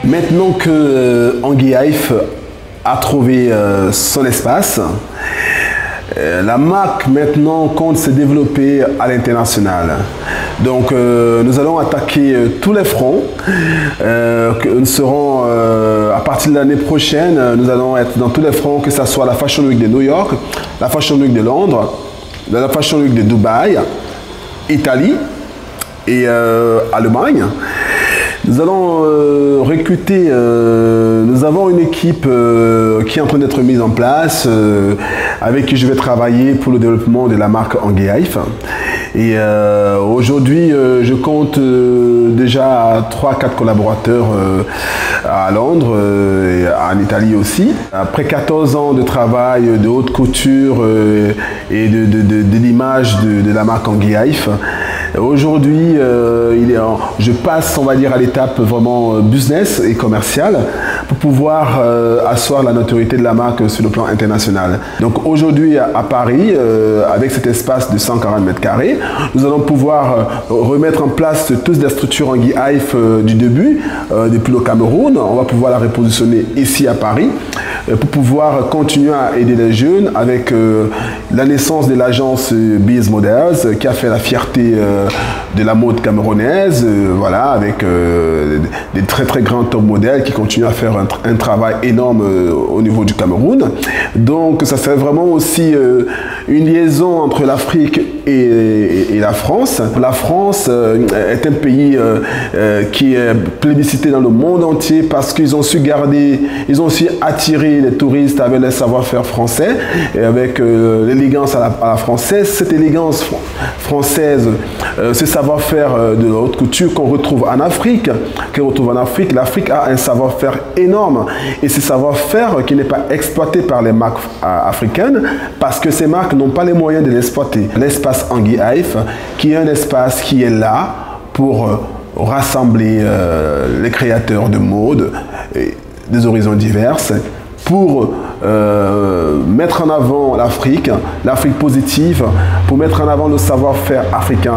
Maintenant que Anguille Haïf a trouvé son espace, la marque maintenant compte se développer à l'international. Donc nous allons attaquer tous les fronts. Nous serons, à partir de l'année prochaine, nous allons être dans tous les fronts, que ce soit la Fashion Week de New York, la Fashion Week de Londres, la Fashion Week de Dubaï, Italie et Allemagne. Nous allons recruter, nous avons une équipe qui est en train d'être mise en place, avec qui je vais travailler pour le développement de la marque Anguille Haïf. Et aujourd'hui, je compte déjà 3-4 collaborateurs à Londres et en Italie aussi. Après 14 ans de travail de haute couture et de l'image de la marque Anguille Haïf, aujourd'hui, je passe, on va dire, à l'étape vraiment business et commerciale pour pouvoir asseoir la notoriété de la marque sur le plan international. Donc aujourd'hui, à Paris, avec cet espace de 140 mètres carrés, nous allons pouvoir remettre en place toutes les structures Anguille Haïf du début, depuis le Cameroun. On va pouvoir la repositionner ici à Paris pour pouvoir continuer à aider les jeunes avec la naissance de l'agence Biz Models qui a fait la fierté de la mode camerounaise, voilà, avec des très grands top modèles qui continuent à faire un travail énorme au niveau du Cameroun. Donc ça serait vraiment aussi une liaison entre l'Afrique et la France. La France est un pays qui est plébiscité dans le monde entier parce qu'ils ont su garder, ils ont su attirer les touristes avec le savoir-faire français et avec l'élégance à la française. Cette élégance française, ce savoir-faire de la haute couture qu'on retrouve en Afrique, l'Afrique a un savoir-faire énorme et ce savoir-faire qui n'est pas exploité par les marques africaines parce que ces marques n'ont pas les moyens de l'exploiter. L'espace Anguille Haïf, qui est un espace qui est là pour rassembler les créateurs de mode et des horizons divers, pour mettre en avant l'Afrique positive, pour mettre en avant le savoir-faire africain.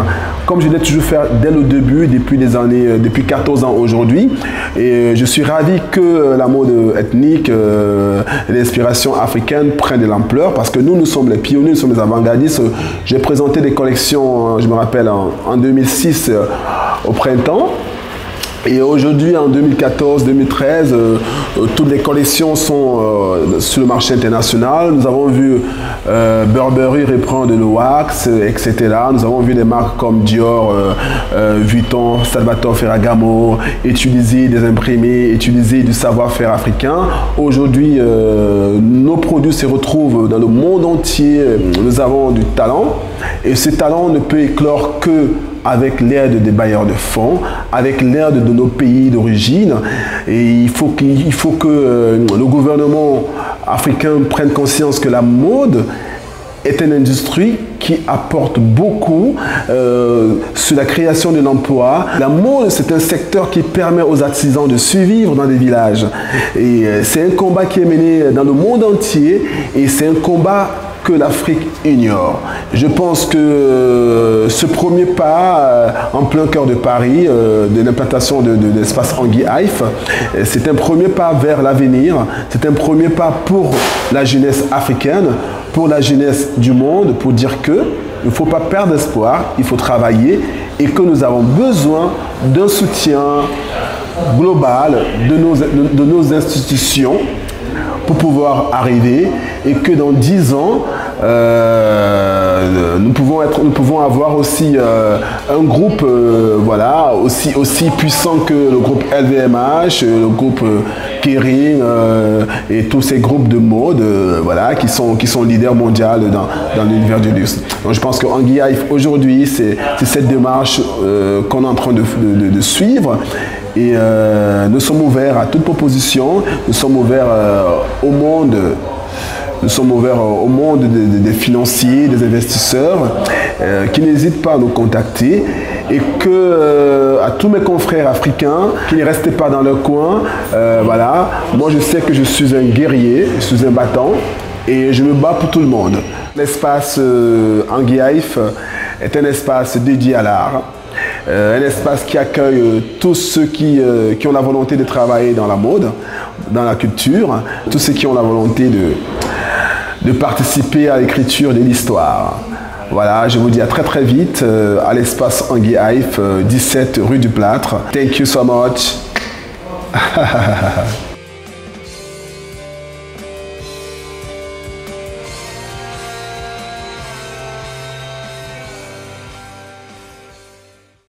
Comme je l'ai toujours fait dès le début, depuis 14 ans aujourd'hui. Et je suis ravi que la mode ethnique et l'inspiration africaine prennent de l'ampleur parce que nous sommes les pionniers, nous sommes les avant-gardistes. J'ai présenté des collections, je me rappelle, en 2006 au printemps. Et aujourd'hui, en 2014-2013, toutes les collections sont sur le marché international. Nous avons vu Burberry reprendre le wax, etc. Nous avons vu des marques comme Dior, Vuitton, Salvatore Ferragamo utiliser des imprimés, utiliser du savoir-faire africain. Aujourd'hui, nos produits se retrouvent dans le monde entier. Nous avons du talent et ce talent ne peut éclore que avec l'aide des bailleurs de fonds, avec l'aide de nos pays d'origine. Et il faut que le gouvernement africain prenne conscience que la mode est une industrie qui apporte beaucoup sur la création de l'emploi. La mode, c'est un secteur qui permet aux artisans de survivre dans des villages. Et c'est un combat qui est mené dans le monde entier et c'est un combat que l'Afrique ignore. Je pense que ce premier pas en plein cœur de Paris, de l'implantation de l'espace Anguille Haïf, c'est un premier pas vers l'avenir, c'est un premier pas pour la jeunesse africaine, pour la jeunesse du monde, pour dire que il ne faut pas perdre espoir, il faut travailler et que nous avons besoin d'un soutien global de nos institutions pour pouvoir arriver et que dans 10 ans, nous pouvons avoir aussi un groupe voilà, aussi puissant que le groupe LVMH, le groupe Kering et tous ces groupes de mode voilà, qui sont leaders mondiaux dans l'univers du luxe. Donc je pense que Anguille Haïf aujourd'hui, c'est cette démarche qu'on est en train de suivre. Et nous sommes ouverts à toute proposition, nous sommes ouverts au monde. Nous sommes ouverts au monde des financiers, des investisseurs qui n'hésitent pas à nous contacter et que à tous mes confrères africains qui ne restent pas dans leur coin, voilà, moi je sais que je suis un guerrier, je suis un battant et je me bats pour tout le monde. L'espace Anguille Haïf est un espace dédié à l'art. Un espace qui accueille tous ceux qui ont la volonté de travailler dans la mode, dans la culture, tous ceux qui ont la volonté de participer à l'écriture de l'histoire. Voilà, je vous dis à très très vite à l'espace Anguille Hive, 17 rue du Plâtre. Thank you so much.